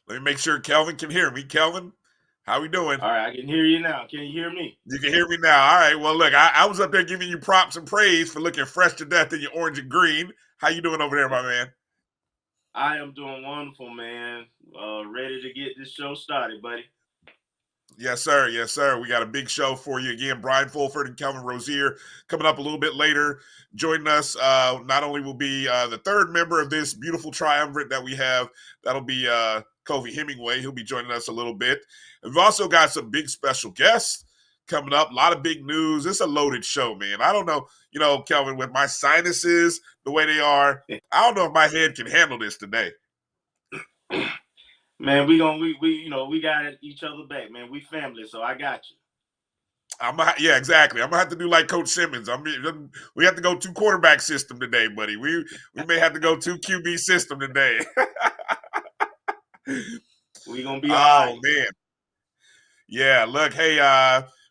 Let me make sure Kelvin can hear me. Kelvin, how we doing? All right, I can hear you now. Can you hear me? You can hear me now. All right. Well, look, I was up there giving you props and praise for looking fresh to death in your orange and green. How you doing over there, my man? I am doing wonderful, man. Ready to get this show started, buddy. Yes, sir. Yes, sir. We got a big show for you again. Bryan Fulford and Kelvin Rozier coming up a little bit later. Joining us not only will be the third member of this beautiful triumvirate that we have, that'll be Kofi Hemingway. He'll be joining us a little bit. And we've also got some big special guests coming up. A lot of big news. It's a loaded show, man. I don't know, Kelvin, with my sinuses the way they are, I don't know if my head can handle this today. Man, we got each other back, man. We family, so I got you. Yeah, exactly. I'm gonna have to do like Coach Simmons. We have to go 2 quarterback system today, buddy. We may have to go 2 QB system today. We gonna be all right. Man. Yeah, look, hey,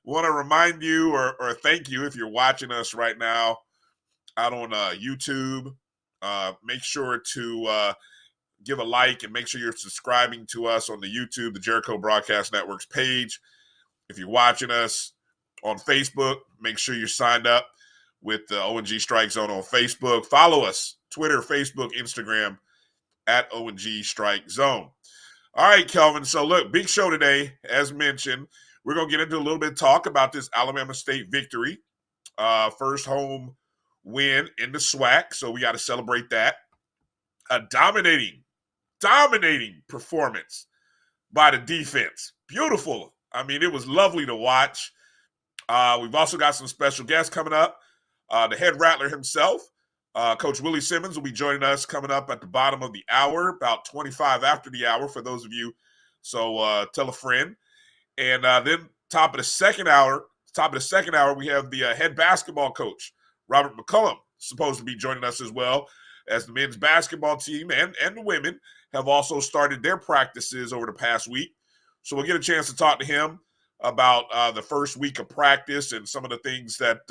want to remind you or thank you if you're watching us right now out on YouTube. Make sure to give a like and make sure you're subscribing to us on the YouTube, the Jericho Broadcast Network's page. If you're watching us on Facebook, make sure you're signed up with the ONG StrikeZone on Facebook. Follow us, Twitter, Facebook, Instagram, at ONG StrikeZone. All right, Kelvin. So, look, big show today. As mentioned, we're going to get into a little bit of talk about this Alabama State victory. First home win in the SWAC, so we got to celebrate that. A dominating performance by the defense. Beautiful. I mean, it was lovely to watch. We've also got some special guests coming up. The head rattler himself, Coach Willie Simmons, will be joining us coming up at the bottom of the hour, about 25 after the hour for those of you. So tell a friend. And then top of the second hour, we have the head basketball coach, Robert McCullum, supposed to be joining us as well, as the men's basketball team and the women have also started their practices over the past week. So we'll get a chance to talk to him about the first week of practice and some of the things that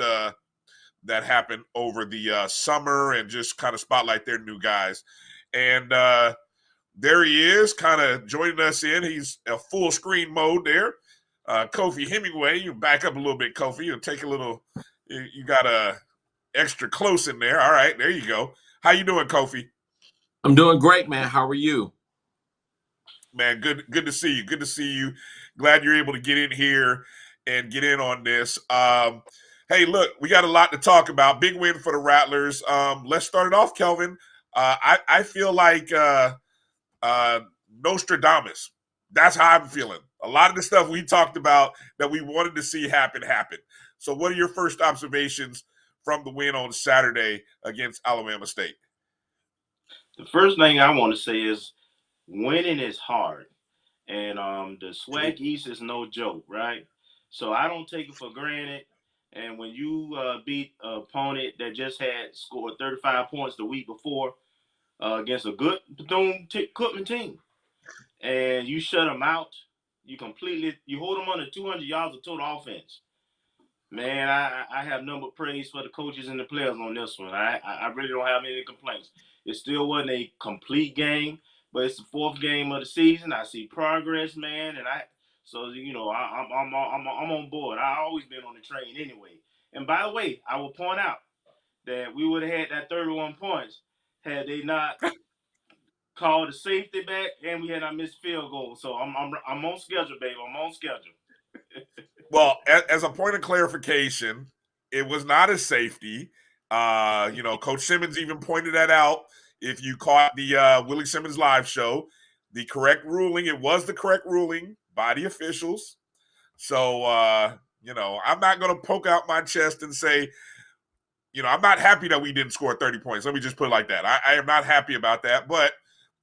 happened over the summer and just kind of spotlight their new guys. And there he is, kind of joining us in. He's a full screen mode there. Kofi Hemingway, you back up a little bit, Kofi. You'll take a little, you got a extra close in there. All right, there you go. How you doing, Kofi? I'm doing great, man. How are you? Man, good to see you. Good to see you. Glad you're able to get in here and get in on this. Hey, look, we got a lot to talk about. Big win for the Rattlers. Let's start it off, Kelvin. I feel like Nostradamus. That's how I'm feeling. A lot of the stuff we talked about that we wanted to see happen happened. So what are your first observations from the win on Saturday against Alabama State? The first thing I want to say is winning is hard. And the SWAC East is no joke, right? So I don't take it for granted. And when you beat an opponent that just had scored 35 points the week before against a good Bethune-Cookman team, and you shut them out, you hold them under 200 yards of total offense. Man, I have nothing but praise for the coaches and the players on this one. I really don't have any complaints. It still wasn't a complete game, but it's the fourth game of the season. I see progress, man, and I'm on board. I always been on the train anyway. And by the way, I will point out that we would have had that 31 points had they not called the safety back, and we had our missed field goal. So I'm on schedule, baby. I'm on schedule. Well, as a point of clarification, it was not a safety. Coach Simmons even pointed that out. If you caught the Willie Simmons live show, the correct ruling, it was the correct ruling by the officials. So, I'm not going to poke out my chest and say, I'm not happy that we didn't score 30 points. Let me just put it like that. I am not happy about that. But,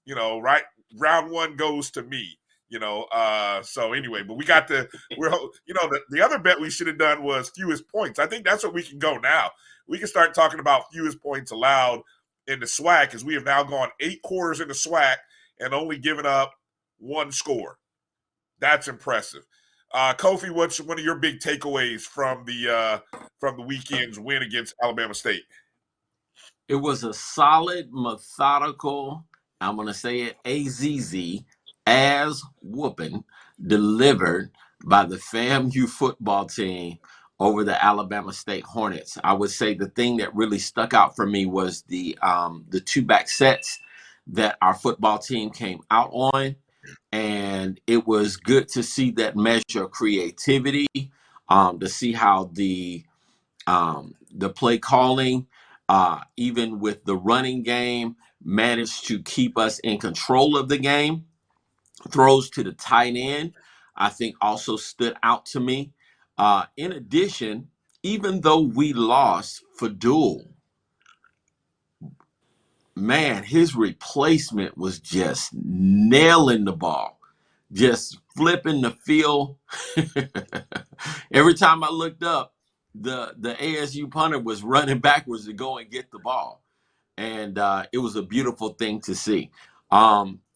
right, round one goes to me. So anyway, but the other bet we should have done was fewest points. I think that's what we can go now. We can start talking about fewest points allowed in the SWAC, because we have now gone 8 quarters in the SWAC and only given up 1 score. That's impressive. Kofi, what's one of your big takeaways from the weekend's win against Alabama State? It was a solid, methodical, I'm going to say it, AZZ, as whooping, delivered by the FAMU football team over the Alabama State Hornets. I would say the thing that really stuck out for me was the 2-back sets that our football team came out on. And it was good to see that measure of creativity, to see how the play calling, even with the running game, managed to keep us in control of the game. Throws to the tight end, I think, also stood out to me. In addition, even though we lost Fadul, man, his replacement was just nailing the ball, just flipping the field. Every time I looked up, the ASU punter was running backwards to go and get the ball. And it was a beautiful thing to see.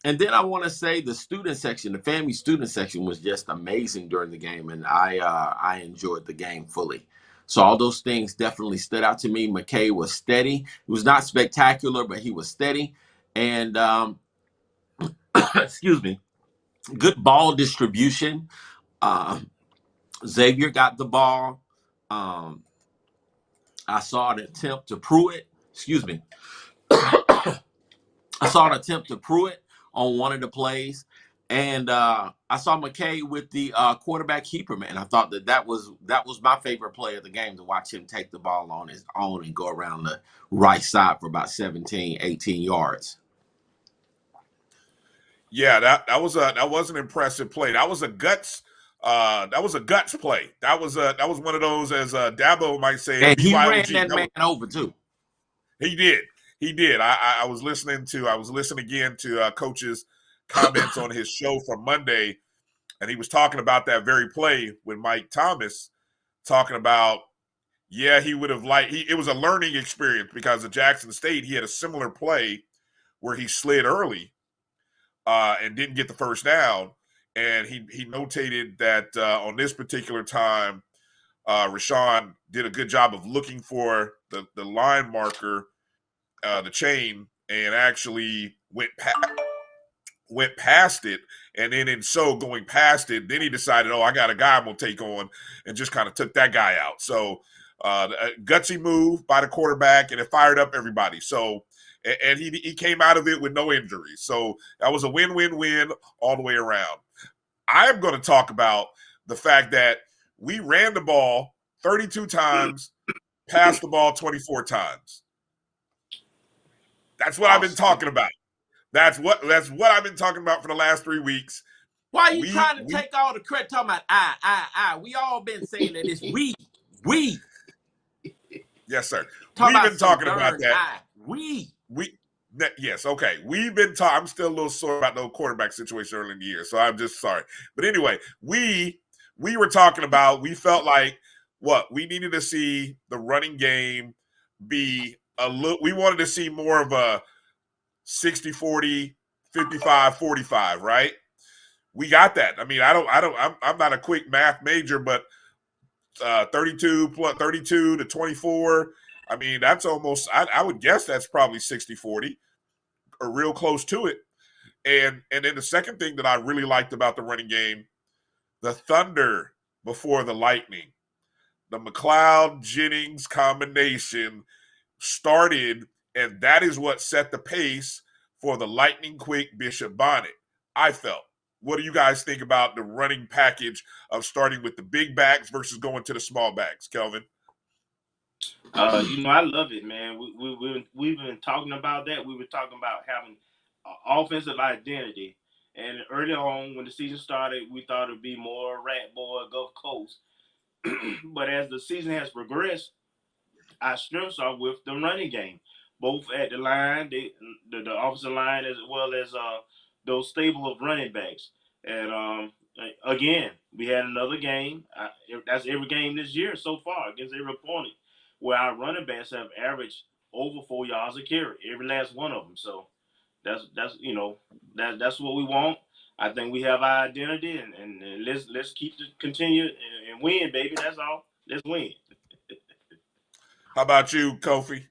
And then I want to say the student section, the FAMU student section, was just amazing during the game, and I enjoyed the game fully. So all those things definitely stood out to me. McKay was steady. It was not spectacular, but he was steady. And excuse me, good ball distribution. Xavier got the ball. I saw an attempt to Pruitt. Excuse me. I saw an attempt to Pruitt on one of the plays. And I saw McKay with the quarterback keeper, man. I thought that was my favorite play of the game, to watch him take the ball on his own and go around the right side for about 17, 18 yards. Yeah, that was an impressive play. That was a guts play. That was one of those, as Dabo might say, a And he ran BYOG. that man over too. He did. He did. I was listening again to Coach's comments on his show from Monday, and he was talking about that very play with Mike Thomas, talking about, he would have it was a learning experience, because at Jackson State he had a similar play where he slid early and didn't get the first down, and he notated that on this particular time, Rashawn did a good job of looking for the line marker, the chain, and actually went past it. And then in so going past it, then he decided, I got a guy I'm going to take on, and just kind of took that guy out. So a gutsy move by the quarterback, and it fired up everybody. So, and he came out of it with no injuries. So that was a win-win-win all the way around. I am going to talk about the fact that we ran the ball 32 times, passed the ball 24 times. That's what I've been talking about. That's what I've been talking about for the last 3 weeks. Why are you trying to take all the credit? Talking about I. We all been saying that it's we. Yes, sir. We've been talking about that. Yes, okay. We've been talking. I'm still a little sore about the quarterback situation early in the year, so I'm just sorry. But anyway, we were talking about, we felt like we needed to see the running game be a little. We wanted to see more of a 60-40, 55-45, right? We got that. I mean, I'm not a quick math major, but 32 to 24. I mean, that's almost, I would guess that's probably 60-40 or real close to it. And then the second thing that I really liked about the running game, the thunder before the lightning. The McLeod-Jennings combination started, and that is what set the pace for the lightning quick Bishop Bonnet. I felt. What do you guys think about the running package of starting with the big backs versus going to the small backs, Kelvin? I love it, man. We've been talking about that. We were talking about having offensive identity. And early on, when the season started, we thought it'd be more Rat Boy, Gulf Coast. But as the season has progressed, our strengths are with the running game, both at the line, the offensive line, as well as those stable of running backs. And again, we had another game. That's every game this year so far against every opponent, where our running backs have averaged over 4 yards a carry, every last one of them. So that's what we want. I think we have our identity, and let's continue and win, baby. That's all. Let's win. How about you, Kofi?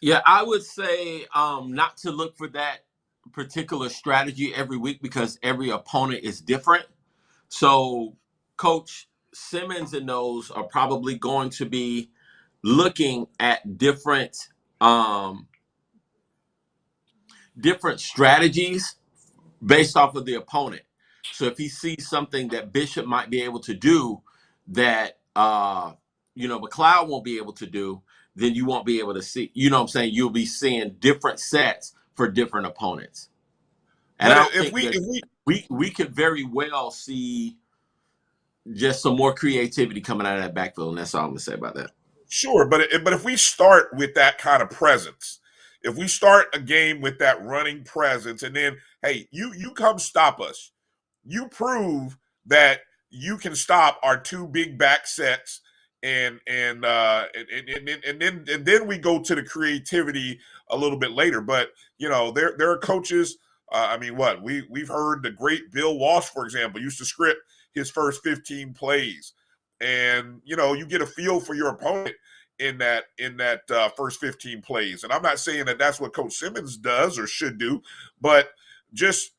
Yeah, I would say not to look for that particular strategy every week because every opponent is different. So Coach Simmons and those are probably going to be looking at different strategies based off of the opponent. So if he sees something that Bishop might be able to do that McLeod won't be able to do, then you won't be able to see. You know what I'm saying? You'll be seeing different sets for different opponents. And But I don't if think we could very well see just some more creativity coming out of that backfield, and that's all I'm gonna say about that. Sure, but if we start with that kind of presence, if we start a game with that running presence, and then hey, you come stop us, you prove that you can stop our two big back sets, and then we go to the creativity a little bit later. But there are coaches. I mean, what we've heard the great Bill Walsh, for example, used to script his first 15 plays, and you get a feel for your opponent in that first 15 plays. And I'm not saying that that's what Coach Simmons does or should do, but just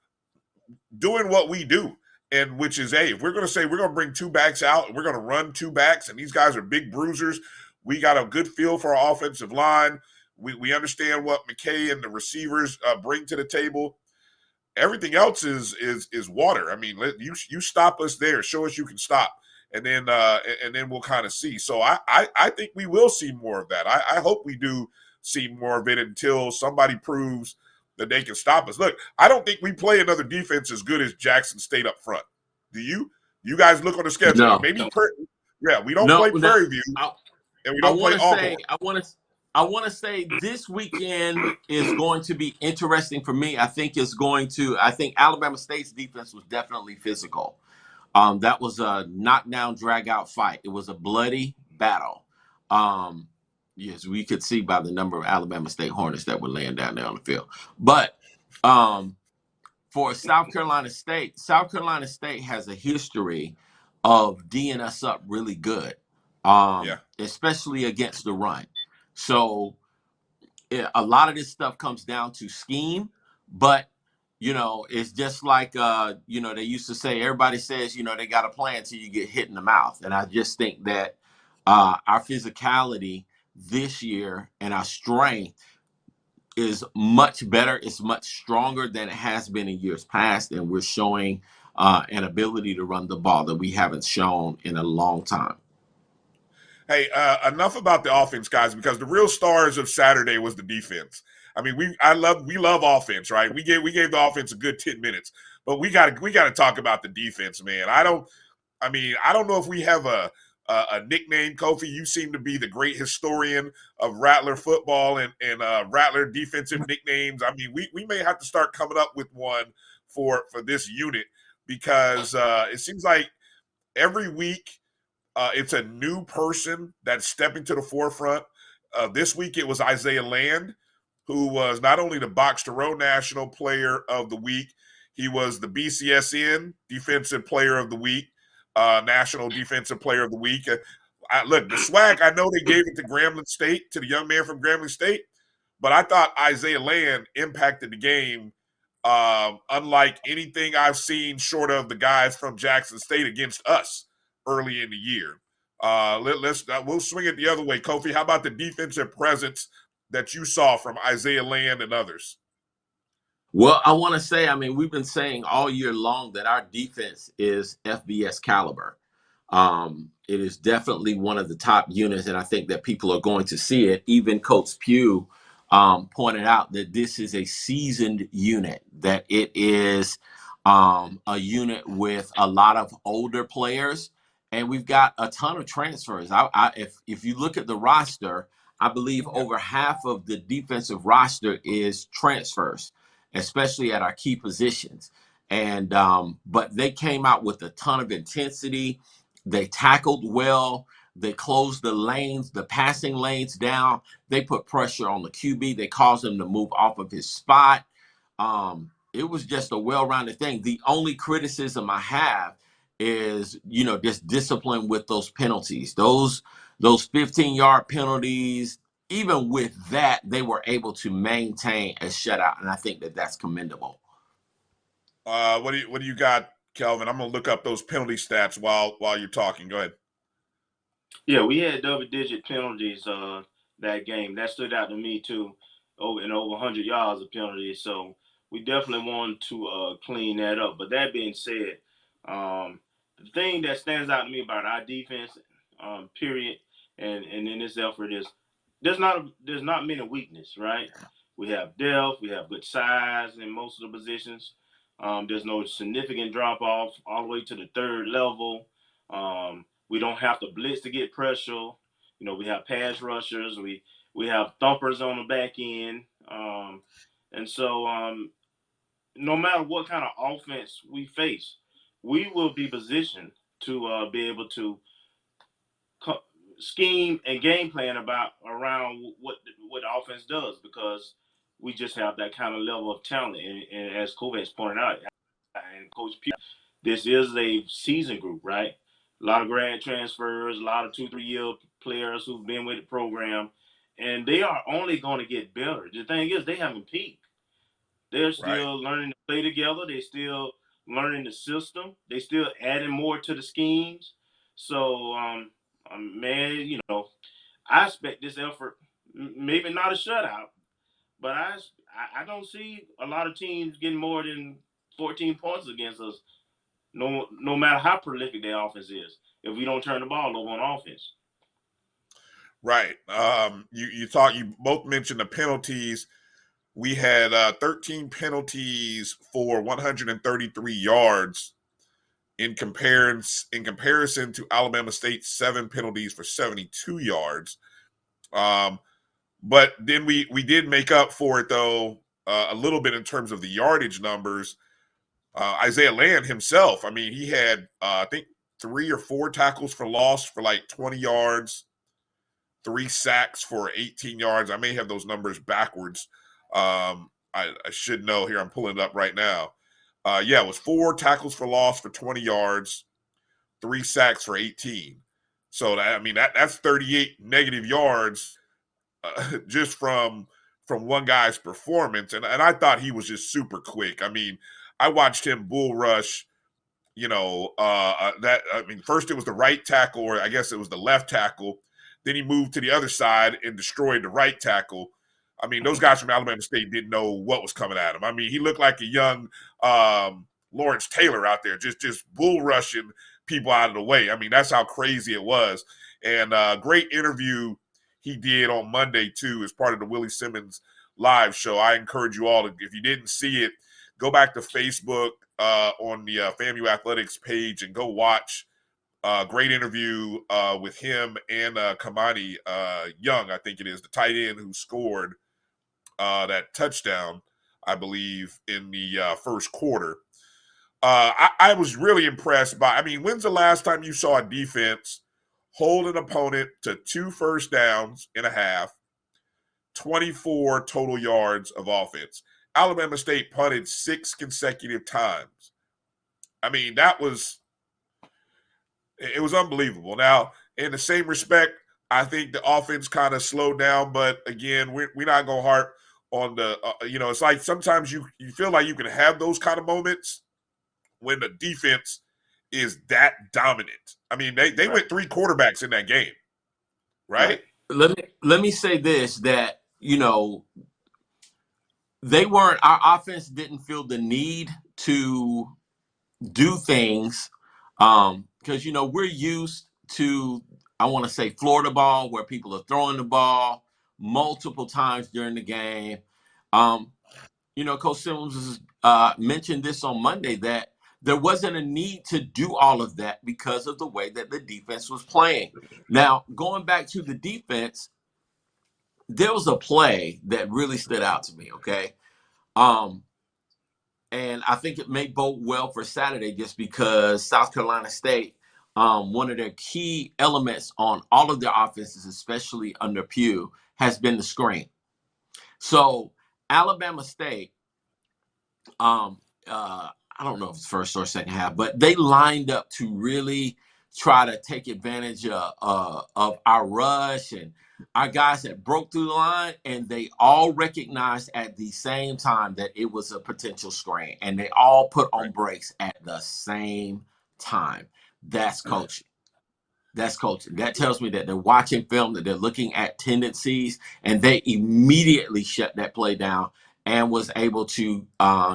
doing what we do. And which is, hey, if we're going to say we're going to bring two backs out and we're going to run two backs, and these guys are big bruisers, we got a good feel for our offensive line. We understand what McKay and the receivers bring to the table. Everything else is water. I mean, you stop us there, show us you can stop, and then we'll kind of see. So I think we will see more of that. I hope we do see more of it until somebody proves that they can stop us. Look, I don't think we play another defense as good as Jackson State up front. Do you? You guys look on the schedule. No. Maybe we don't play Prairie View, and we don't play Alcorn. I want to say this weekend is going to be interesting for me. I think Alabama State's defense was definitely physical. That was a knockdown, drag-out fight. It was a bloody battle. Yes, we could see by the number of Alabama State Hornets that were laying down there on the field. But for South Carolina State has a history of D'ing us up really good, especially against the run. So a lot of this stuff comes down to scheme, but it's just like they used to say, everybody says, they got a plan till you get hit in the mouth. And I just think that our physicality this year and our strength is much better. It's much stronger than it has been in years past. And we're showing an ability to run the ball that we haven't shown in a long time. Hey, enough about the offense, guys, because the real stars of Saturday was the defense. I mean, we love offense, right? We gave the offense a good 10 minutes, but we got to talk about the defense, man. I don't know if we have a nickname. Kofi, you seem to be the great historian of Rattler football and Rattler defensive nicknames. I mean, we may have to start coming up with one for this unit, because it seems like every week it's a new person that's stepping to the forefront. This week it was Isaiah Land, who was not only the Box to Row National Player of the Week, he was the BCSN Defensive Player of the Week, National Defensive Player of the Week. Look, the swag, I know they gave it to Grambling State, to the young man from Grambling State, but I thought Isaiah Land impacted the game unlike anything I've seen short of the guys from Jackson State against us early in the year. We'll swing it the other way. Kofi, how about the defensive presence that you saw from Isaiah Land and others? Well, I want to say, I mean, we've been saying all year long that our defense is FBS caliber. It is definitely one of the top units, and I think that people are going to see it. Even Coach Pugh pointed out that this is a seasoned unit, that it is a unit with a lot of older players, and we've got a ton of transfers. If you look at the roster, I believe over half of the defensive roster is transfers, especially at our key positions. And but they came out with a ton of intensity. They tackled well. They closed the lanes, the passing lanes down. They put pressure on the QB. They caused him to move off of his spot. It was just a well-rounded thing. The only criticism I have is, just discipline with those penalties. Those 15-yard penalties, even with that, they were able to maintain a shutout, and I think that that's commendable. What do you got, Kelvin? I'm gonna look up those penalty stats while you're talking. Go ahead. Yeah, we had double-digit penalties that game. That stood out to me too, over 100 yards of penalties. So we definitely want to clean that up. But that being said, the thing that stands out to me about our defense, period, and in this effort is there's not many weakness, right? We have depth, we have good size in most of the positions. There's no significant drop off all the way to the third level. We don't have to blitz to get pressure. We have pass rushers. We have thumpers on the back end. And so no matter what kind of offense we face, we will be positioned to be able to scheme and game plan around what the offense does, because we just have that kind of level of talent. And as Kobe has pointed out, and Coach Pugh, this is a season group, right? A lot of grad transfers, a lot of 2-3 year players who've been with the program, and they are only going to get better. The thing is, they haven't peaked. They're still learning to play together. They're still learning the system. They're still adding more to the schemes. So, man, I expect this effort, maybe not a shutout, but I don't see a lot of teams getting more than 14 points against us, no matter how prolific their offense is, if we don't turn the ball over on offense. Right. You both mentioned the penalties. We had 13 penalties for 133 yards in comparison to Alabama State's 7 penalties for 72 yards. But then we did make up for it, though, a little bit in terms of the yardage numbers. Isaiah Land himself, I mean, he had, I think, 3 or 4 tackles for loss for like 20 yards, 3 sacks for 18 yards. I may have those numbers backwards. I should know here. I'm pulling it up right now. It was 4 tackles for loss for 20 yards, 3 sacks for 18. So that's 38 negative yards just from one guy's performance. And I thought he was just super quick. I mean, I watched him bull rush. First it was the right tackle, or I guess it was the left tackle. Then he moved to the other side and destroyed the right tackle. I mean, those guys from Alabama State didn't know what was coming at him. I mean, he looked like a young Lawrence Taylor out there, just bull rushing people out of the way. I mean, that's how crazy it was. And great interview he did on Monday, too, as part of the Willie Simmons live show. I encourage you all to, if you didn't see it, go back to Facebook on the FAMU Athletics page and go watch. Great interview with him and Kamani Young, I think it is, the tight end who scored that touchdown, I believe, in the first quarter. I was really impressed by, when's the last time you saw a defense hold an opponent to 2 first downs in a half, 24 total yards of offense? Alabama State punted 6 consecutive times. I mean, it was unbelievable. Now, in the same respect, I think the offense kind of slowed down, but again, we're not going to harp on the, it's like sometimes you feel like you can have those kind of moments when the defense is that dominant. I mean, they went 3 quarterbacks in that game, right? Let me say this, that, our offense didn't feel the need to do things because, we're used to, I want to say, Florida ball, where people are throwing the ball multiple times during the game. Coach Simmons mentioned this on Monday, that there wasn't a need to do all of that because of the way that the defense was playing. Now, going back to the defense, there was a play that really stood out to me, okay? And I think it may bode well for Saturday, just because South Carolina State, one of their key elements on all of their offenses, especially under Pugh, has been the screen. So Alabama State, I don't know if it's first or second half, but they lined up to really try to take advantage of our rush and our guys that broke through the line, and they all recognized at the same time that it was a potential screen, and they all put on brakes at the same time. That's coaching. That's coaching. That tells me that they're watching film, that they're looking at tendencies, and they immediately shut that play down and was able to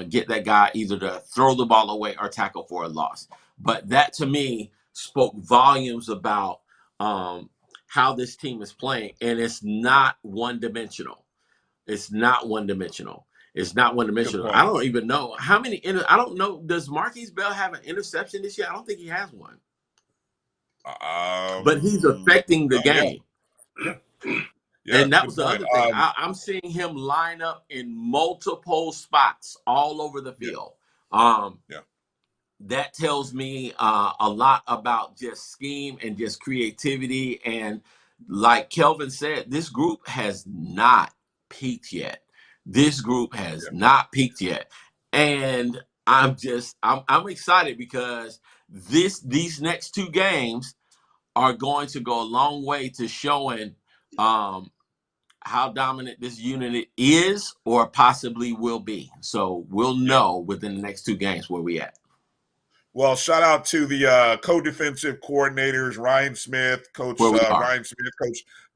get that guy either to throw the ball away or tackle for a loss. But that, to me, spoke volumes about how this team is playing, and it's not one-dimensional. It's not one-dimensional. It's not one-dimensional. I don't even know how many. I don't know. Does Marquise Bell have an interception this year? I don't think he has one. But he's affecting the game. Yeah, and that was the other thing. I'm seeing him line up in multiple spots all over the field. That tells me a lot about just scheme and just creativity. And like Kelvin said, this group has not peaked yet. This group has not peaked yet. And I'm excited because these next two games are going to go a long way to showing how dominant this unit is or possibly will be. So we'll know within the next two games where we at. Well, shout out to the co-defensive coordinators, Ryan Smith, Coach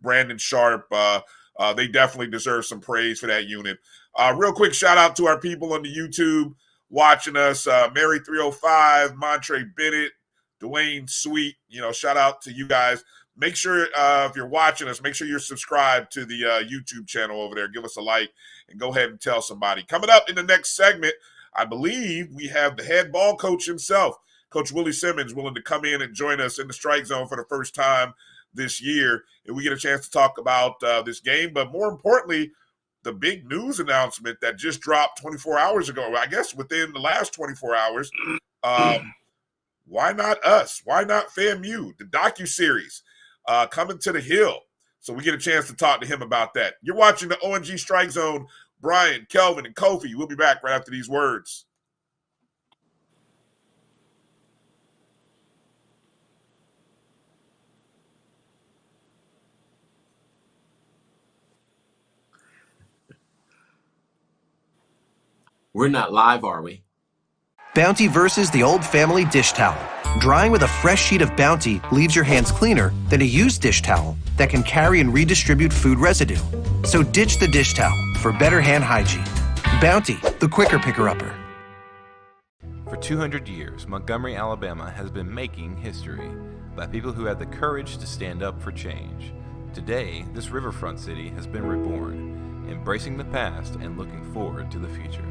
Brandon Sharp. They definitely deserve some praise for that unit. Real quick shout out to our people on the YouTube watching us, Mary 305, Montre Bennett, Dwayne Sweet. Shout out to you guys. Make sure if you're watching us, make sure you're subscribed to the YouTube channel over there. Give us a like and go ahead and tell somebody. Coming up in the next segment, I believe we have the head ball coach himself, Coach Willie Simmons, willing to come in and join us in the Strike Zone for the first time this year. And we get a chance to talk about this game, but more importantly, the big news announcement that just dropped 24 hours ago, I guess within the last 24 hours. Why not us? Why not FAMU? The docuseries coming to the Hill. So we get a chance to talk to him about that. You're watching the ONG Strike Zone. Bryan, Kelvin, and Kofi. We'll be back right after these words. We're not live, are we? Bounty versus the old family dish towel. Drying with a fresh sheet of Bounty leaves your hands cleaner than a used dish towel that can carry and redistribute food residue. So ditch the dish towel for better hand hygiene. Bounty, the quicker picker-upper. For 200 years, Montgomery, Alabama has been making history by people who had the courage to stand up for change. Today, this riverfront city has been reborn, embracing the past and looking forward to the future.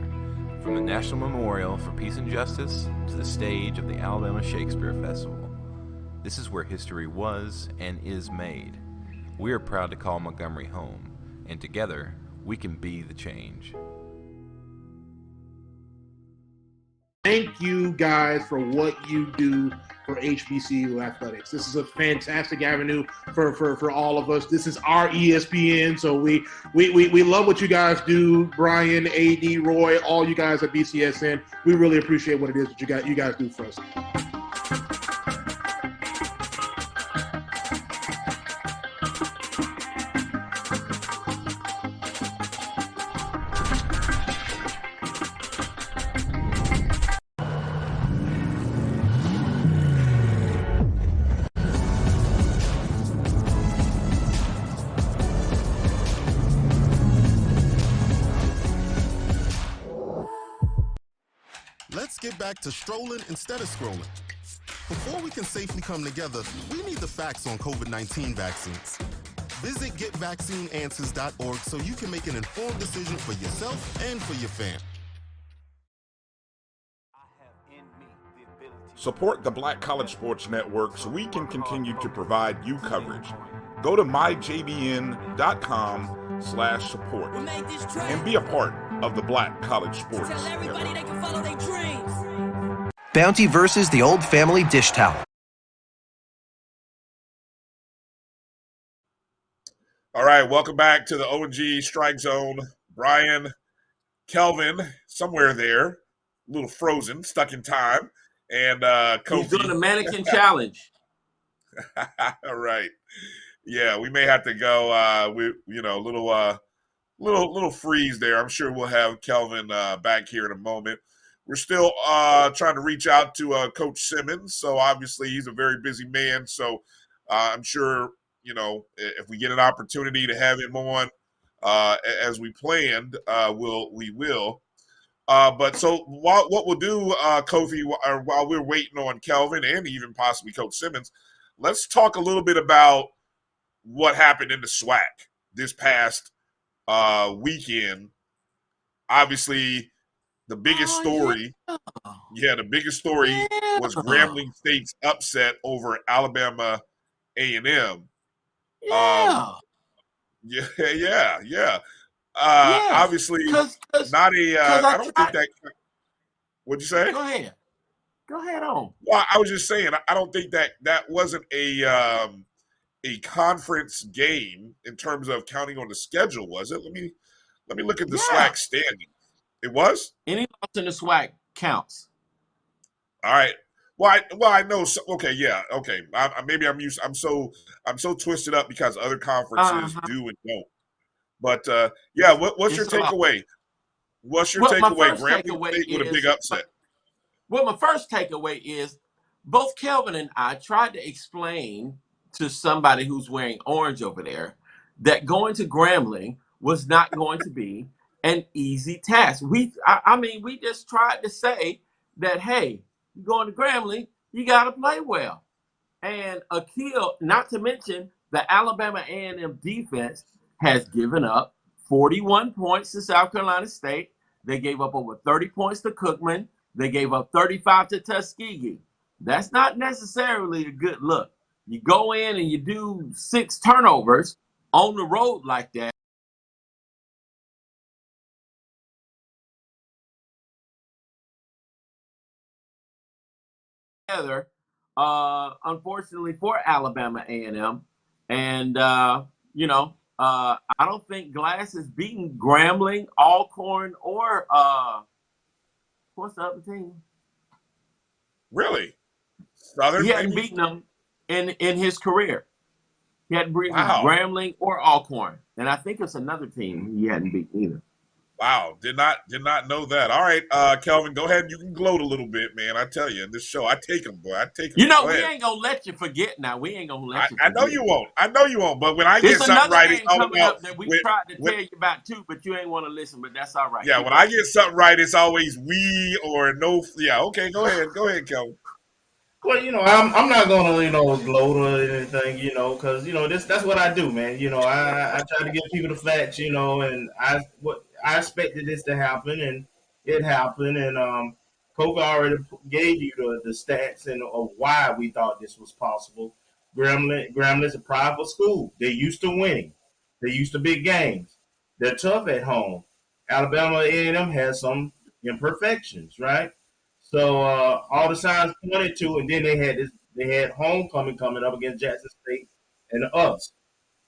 From the National Memorial for Peace and Justice to the stage of the Alabama Shakespeare Festival, this is where history was and is made. We are proud to call Montgomery home, and together, we can be the change. Thank you guys for what you do for HBCU athletics. This is a fantastic avenue for all of us. This is our ESPN, so we love what you guys do. Bryan, AD, Roy, all you guys at BCSN. We really appreciate what it is that you guys do for us. Let's get back to strolling instead of scrolling. Before we can safely come together, we need the facts on COVID-19 vaccines. Visit getvaccineanswers.org so you can make an informed decision for yourself and for your fam. Support the Black College Sports Network so we can continue to provide you coverage. Go to myjbn.com/support and be a part of the Black College Sports Network. They can follow their dreams. Bounty versus the Old Family Dish Towel. All right, welcome back to the O&G Strike Zone. Bryan, Kelvin, somewhere there, a little frozen, stuck in time, and Kofi. He's doing the mannequin challenge. All right, yeah, we may have to go. Little freeze there. I'm sure we'll have Kelvin back here in a moment. We're still trying to reach out to Coach Simmons, so obviously he's a very busy man. So I'm sure, if we get an opportunity to have him on as we planned, we will. But so what we'll do, Kofi, while we're waiting on Kelvin and even possibly Coach Simmons, let's talk a little bit about what happened in the SWAC this past weekend. Obviously, the biggest story, the biggest story was Grambling State's upset over Alabama A&M. Obviously, not a. I don't think that. What'd you say? Go ahead on. Well, I was just saying, I don't think that wasn't a conference game in terms of counting on the schedule, was it? Let me look at the SWAC standing. It was? Any loss in the SWAC counts. All right. Well, I know. Okay, yeah. Okay. Maybe I'm so twisted up because other conferences do and don't. But what's your takeaway? What's your takeaway? Grambling State with a big upset. Well, my first takeaway is both Kelvin and I tried to explain to somebody who's wearing orange over there that going to Grambling was not going to be an easy task. We just tried to say that, hey, you're going to Grambling, you got to play well. And Akil, not to mention the Alabama A&M defense has given up 41 points to South Carolina State. They gave up over 30 points to Cookman. They gave up 35 to Tuskegee. That's not necessarily a good look. You go in and you do 6 turnovers on the road like that. Unfortunately for Alabama A&M, and I don't think Glass has beaten Grambling, Alcorn, or what's the other team? Really? Southern? He hadn't beaten them in his career. He hadn't beaten Grambling or Alcorn, and I think it's another team he hadn't beaten either. Wow, did not know that. All right, Kelvin, go ahead. You can gloat a little bit, man. I tell you, in this show, I take them, boy. I take them. We ain't gonna let you forget. Now we ain't gonna let you forget. I know you won't. But when I get something right, it's all about that we tried to tell you about too, but you ain't want to listen. But that's all right. Yeah, when I get something right, it's always we or no. Yeah, okay, go ahead, Kelvin. Well, I'm not gonna, gloat or anything, because that's what I do, man. I try to give people the facts, and I expected this to happen, and it happened, and Kofi already gave you the stats and of why we thought this was possible. Grambling is a prideful school. They're used to winning. They're used to big games. They're tough at home. Alabama A&M has some imperfections, right? So all the signs pointed to, and then they had homecoming coming up against Jackson State and us.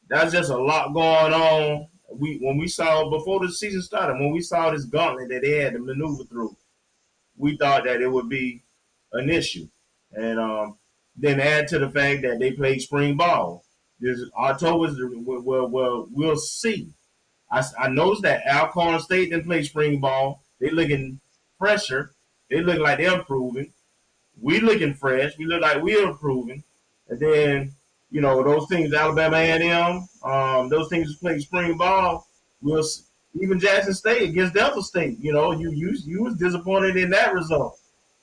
That's just a lot going on. When we saw before the season started, when we saw this gauntlet that they had to maneuver through, we thought that it would be an issue. And then add to the fact that they played spring ball. This October, we'll see. I noticed that Alcorn State didn't play spring ball. They looking fresher. They look like they're improving. We looking fresh. We look like we're improving. And then, those teams, Alabama A&M, those teams play spring ball. even Jackson State against Delta State. You know, you was disappointed in that result.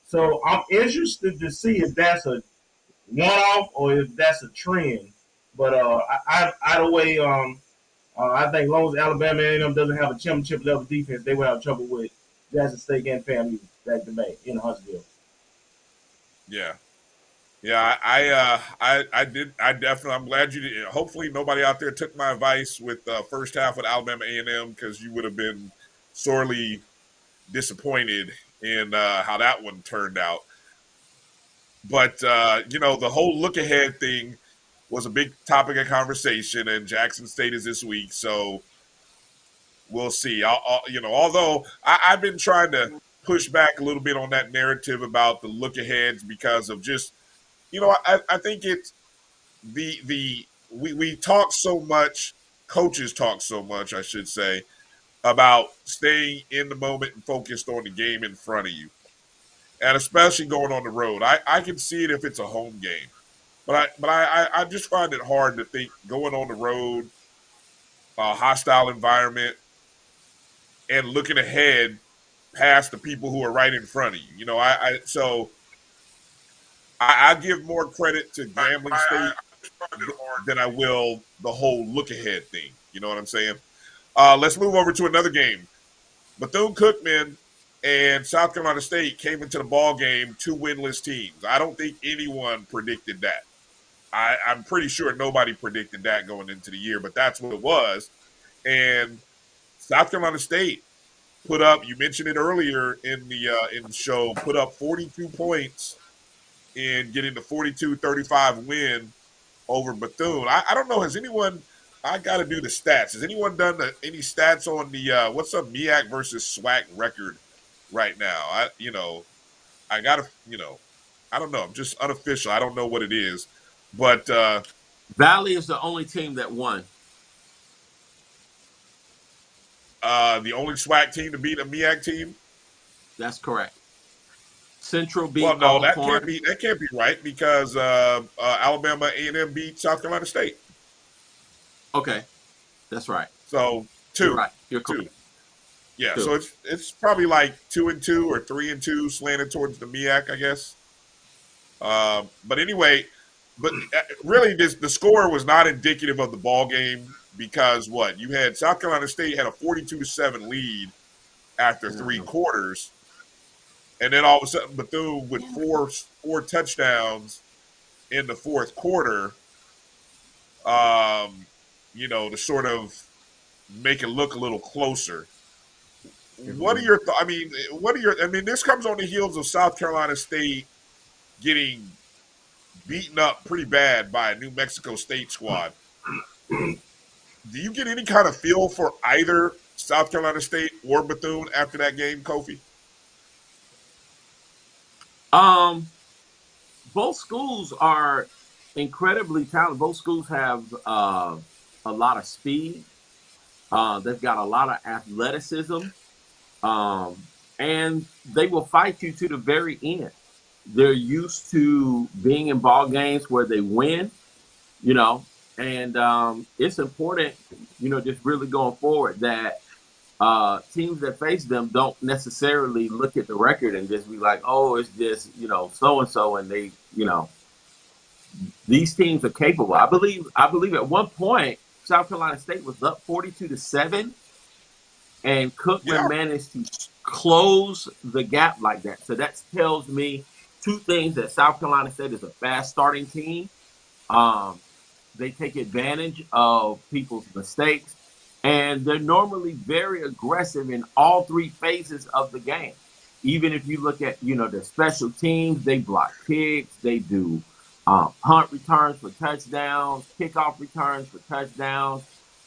So I'm interested to see if that's a one-off or if that's a trend. But either way, I think as long as Alabama A&M doesn't have a championship level defense, they will have trouble with Jackson State and FAMU back to back in Huntsville. Yeah. Yeah, I did. I definitely. I'm glad you did. Hopefully, nobody out there took my advice with first half with Alabama A&M, because you would have been sorely disappointed in how that one turned out. But the whole look ahead thing was a big topic of conversation, and Jackson State is this week, so we'll see. Although I've been trying to push back a little bit on that narrative about the look aheads, because of just, I think it's we talk so much, coaches talk so much, I should say, about staying in the moment and focused on the game in front of you, and especially going on the road. I can see it if it's a home game, but I just find it hard to think going on the road, a hostile environment, and looking ahead past the people who are right in front of you. I give more credit to Grambling State than I will the whole look ahead thing. You know what I'm saying? Let's move over to another game. Bethune-Cookman and South Carolina State came into the ball game 2 winless teams. I don't think anyone predicted that. I'm pretty sure nobody predicted that going into the year, but that's what it was. And South Carolina State put up, you mentioned it earlier in the show, put up 42 points in getting the 42-35 win over Bethune. I don't know, has anyone, I got to do the stats. Has anyone done any stats on the what's the MEAC versus SWAC record right now? I got to, I don't know. I'm just unofficial. I don't know what it is. But Valley is the only team that won. The only SWAC team to beat a MEAC team? That's correct. Central beat Well, no, that Alcorn. can't be right, because Alabama A&M beat South Carolina State. Okay, that's right. So 2. You're right. You're correct. 2. Yeah, 2. so it's probably like 2-2 or 3-2, slanted towards the MEAC, I guess. But anyway, really, the score was not indicative of the ball game, because what you had, South Carolina State had a 42-7 lead after 3 quarters, and then all of a sudden Bethune with four touchdowns in the 4th quarter, to sort of make it look a little closer. What are your this comes on the heels of South Carolina State getting beaten up pretty bad by a New Mexico State squad. Do you get any kind of feel for either South Carolina State or Bethune after that game, Kofi? Both schools are incredibly talented. Both schools have a lot of speed. They've got a lot of athleticism, and they will fight you to the very end. They're used to being in ball games where they win, and it's important, just really going forward, that teams that face them don't necessarily look at the record and just be like, oh, it's just, so-and-so, and they, these teams are capable. I believe at one point, South Carolina State was up 42-7, and Cookman managed to close the gap like that. So that tells me 2 things: that South Carolina State is a fast starting team. They take advantage of people's mistakes, and they're normally very aggressive in all 3 phases of the game. Even if you look at, their special teams, they block kicks, they do punt returns for touchdowns, kickoff returns for touchdowns.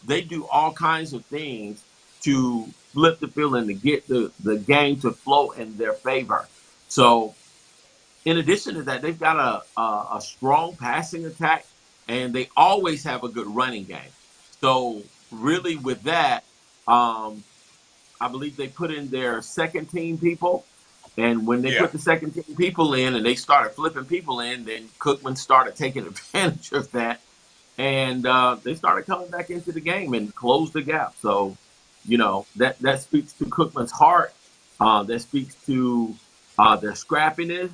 They do all kinds of things to flip the field and to get the game to flow in their favor. So in addition to that, they've got a strong passing attack, and they always have a good running game. So really with that, I believe they put in their second team people. And when they put the second team people in and they started flipping people in, then Cookman started taking advantage of that. And they started coming back into the game and closed the gap. So, that speaks to Cookman's heart. That speaks to their scrappiness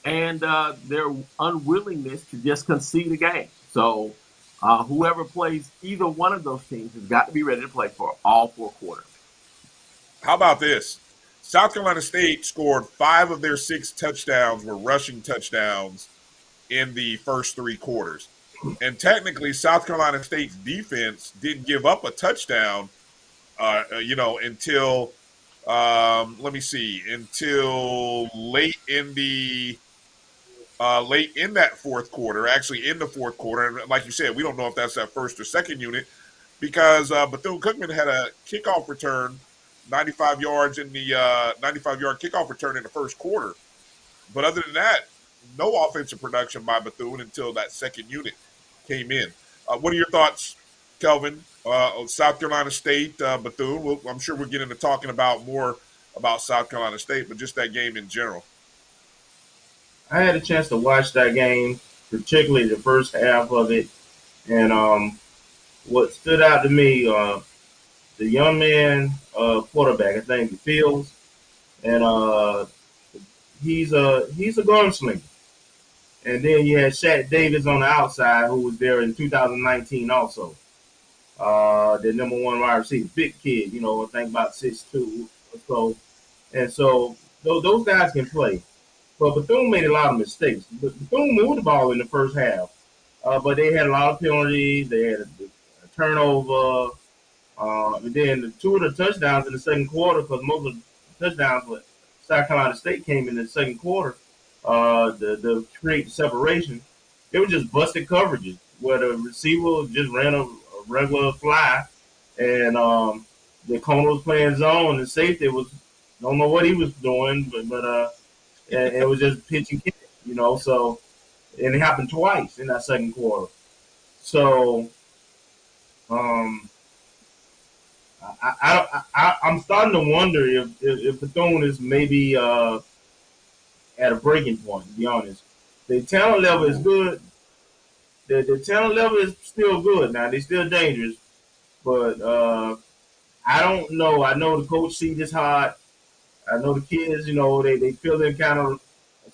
and their unwillingness to just concede a game. So whoever plays either one of those teams has got to be ready to play for all 4 quarters. How about this? South Carolina State scored 5 of their 6 touchdowns were rushing touchdowns in the first 3 quarters. And technically, South Carolina State's defense didn't give up a touchdown, until until late in that fourth quarter. Actually, in the fourth quarter, and like you said, we don't know if that's that first or second unit because Bethune-Cookman had a kickoff return, 95 yards in the 95-yard kickoff return in the first quarter. But other than that, no offensive production by Bethune until that second unit came in. What are your thoughts, Kelvin? South Carolina State, Bethune. I'm sure we'll get into talking about more about South Carolina State, but just that game in general. I had a chance to watch that game, particularly the first half of it, and what stood out to me, the young man quarterback, I think Fields, and he's a gunslinger. And then you had Shaq Davis on the outside, who was there in 2019 also. The number 1 wide receiver, big kid, I think about 6'2" or so. And so those guys can play. But Bethune made a lot of mistakes. Bethune moved the ball in the first half, but they had a lot of penalties. They had a turnover. And then 2 of the touchdowns in the second quarter, because most of the touchdowns with South Carolina State came in the second quarter, the create separation. They were just busted coverages where the receiver just ran a regular fly, and the corner was playing zone, and safety don't know what he was doing, but it was just pitch and kick, So, and it happened twice in that second quarter. So, I'm starting to wonder if Bethune is maybe at a breaking point. To be honest, the talent level is good. The talent level is still good. Now they're still dangerous, but I don't know. I know the coach sees this hard. I know the kids, they feel in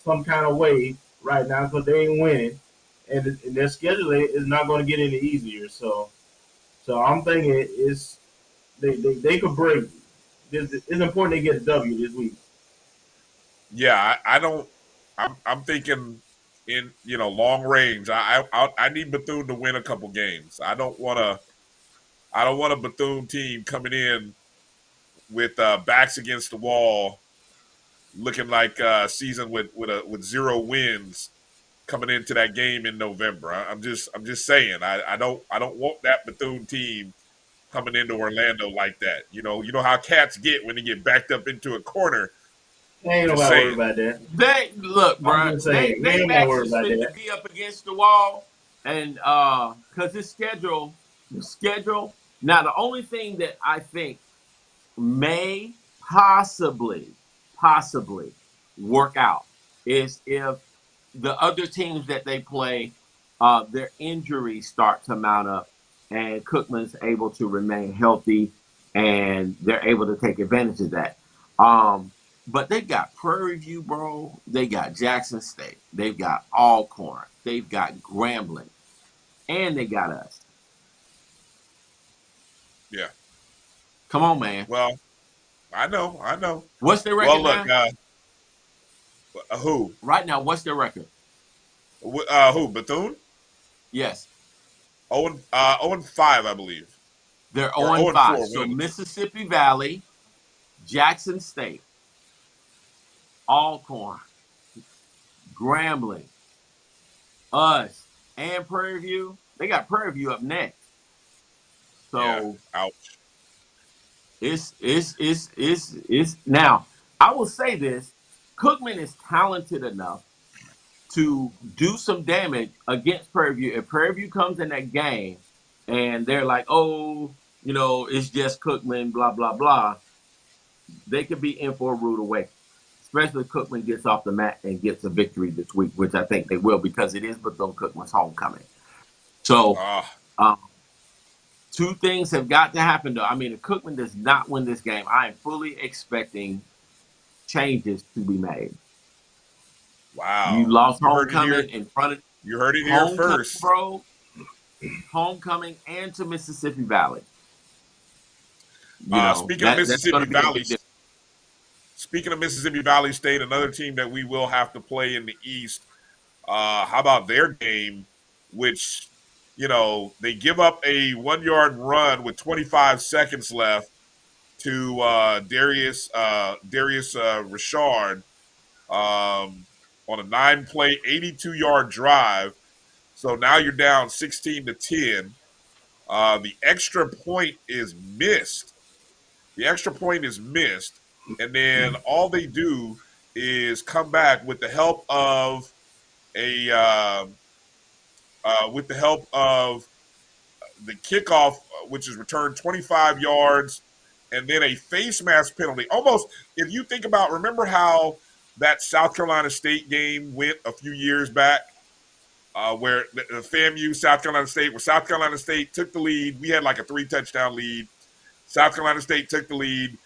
some kind of way right now because they ain't winning, and their schedule is not going to get any easier. So I'm thinking they could break. It's important they get a W this week. Yeah, I don't. I'm thinking in long range. I need Bethune to win a couple games. I don't want a Bethune team coming in with backs against the wall, looking like a season with 0 wins coming into that game in November. I'm just saying. I don't want that Bethune team coming into Orlando like that. You know how cats get when they get backed up into a corner. Ain't nobody worried about that. They look, Bryan. They backs is fit to be up against the wall, and because the schedule. Now, the only thing that I think may possibly work out is if the other teams that they play, their injuries start to mount up, and Cookman's able to remain healthy, and they're able to take advantage of that. But they've got Prairie View, bro. They got Jackson State. They've got Alcorn. They've got Grambling, and they got us. Yeah. Come on, man. Well, I know. What's their record now? Who? Right now, what's their record? Who? Bethune? Yes. 0-5, I believe. They're 0-5. So Mississippi Valley, Jackson State, Alcorn, Grambling, us, and Prairie View. They got Prairie View up next. So yeah, ouch. It's now. I will say this: Cookman is talented enough to do some damage against Prairie View. If Prairie View comes in that game and they're like, oh, it's just Cookman, blah, blah, blah, they could be in for a rude awakening, especially if Cookman gets off the mat and gets a victory this week, which I think they will because it is Bethune-Cookman's homecoming. So Two things have got to happen, though. I mean, if Cookman does not win this game, I am fully expecting changes to be made. Wow. You lost You heard it here. homecoming in front of You heard it here first. bro. Homecoming and to Mississippi Valley. Speaking of Mississippi Valley, State, another team that we will have to play in the East. How about their game, which, they give up a 1-yard run with 25 seconds left to Darius Richard on a 9-play, 82-yard drive. So now you're down 16-10. The extra point is missed. And then all they do is come back with the help of the kickoff, which is returned 25 yards, and then a face mask penalty. Almost, if you think about, remember how that South Carolina State game went a few years back, where the FAMU, South Carolina State, where South Carolina State took the lead. We had like a 3-touchdown lead. South Carolina State took the lead.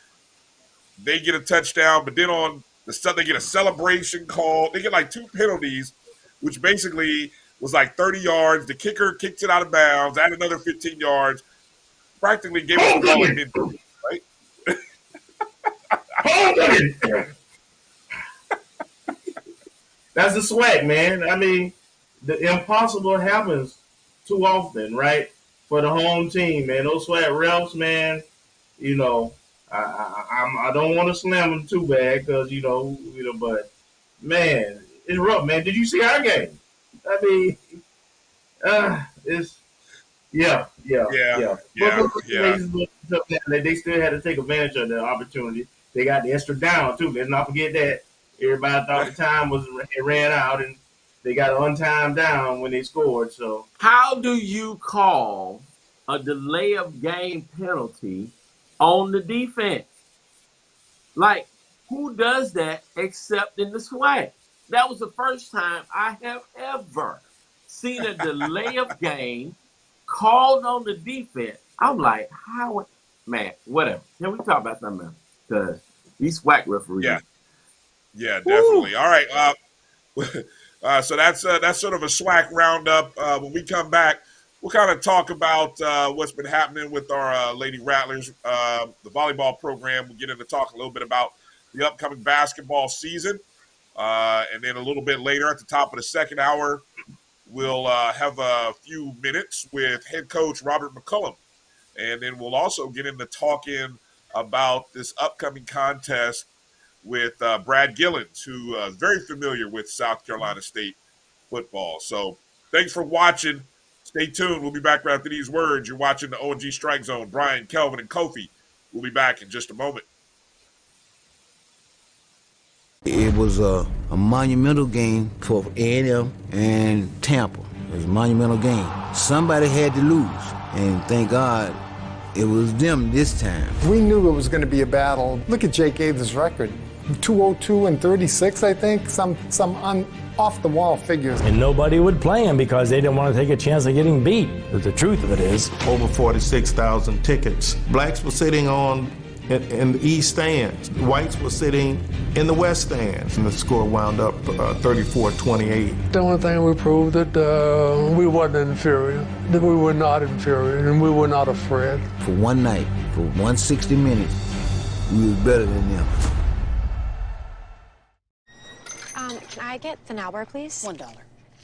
They get a touchdown, but then on the they get a celebration call. They get like 2 penalties, which basically was like 30 yards. The kicker kicks it out of bounds, add another 15 yards, practically gave us the ball at midfield, right? That's the swag, man. I mean, the impossible happens too often, right? For the home team, man. Those swag refs, man, I don't want to slam them too bad because, but, man, it's rough, man. Did you see our game? I mean, yeah. But they still had to take advantage of the opportunity. They got the extra down, too. Let's not forget that. Everybody thought the time ran out, and they got an untimed down when they scored. So, how do you call a delay of game penalty on the defense? Like, who does that except in the SWAC? That was the first time I have ever seen a delay of game called on the defense. I'm like, how? Man, whatever. Can we talk about something else? Because these SWAC referees. Yeah, definitely. Woo. All right. So that's sort of a SWAC roundup. When we come back, we'll kind of talk about what's been happening with our Lady Rattlers, the volleyball program. We'll get into talk a little bit about the upcoming basketball season. And then a little bit later at the top of the second hour, we'll have a few minutes with head coach Robert McCullum. And then we'll also get into talking about this upcoming contest with Brad Gillens, who is very familiar with South Carolina State football. So thanks for watching. Stay tuned. We'll be back right after these words. You're watching the O&G Strike Zone. Bryan, Kelvin, and Kofi. We'll be back in just a moment. It was a monumental game for A&M and Tampa. It was a monumental game. Somebody had to lose, and thank God it was them this time. We knew it was going to be a battle. Look at Jake Aves' record. 202 and 36, I think, some off-the-wall figures. And nobody would play him because they didn't want to take a chance of getting beat. But the truth of it is, over 46,000 tickets. Blacks were sitting in the east stands. Whites were sitting in the west stands. And the score wound up 34-28. The only thing we proved that we wasn't inferior, that we were not inferior, and we were not afraid. For one night, for 160 minutes, we was better than them. Can I get the now bar, please? $1.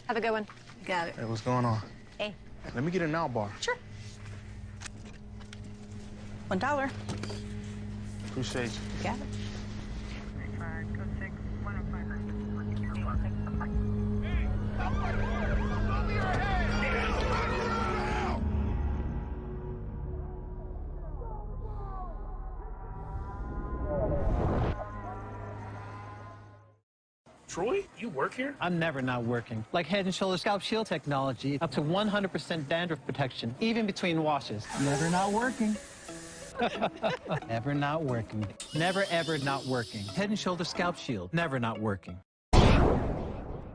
Have a good one. Got it. Hey, what's going on? Hey. Let me get a now bar. Sure. $1. Appreciate you. Got it. Troy, you work here? I'm never not working. Like Head & Shoulders Scalp Shield technology, up to 100% dandruff protection, even between washes. Never not working. Never not working. Never ever not working. Head & Shoulders Scalp Shield, never not working. Follow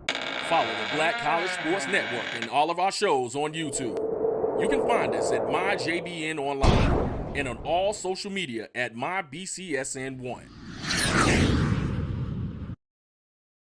the Black College Sports Network and all of our shows on YouTube. You can find us at MyJBN online and on all social media at MyBCSN1.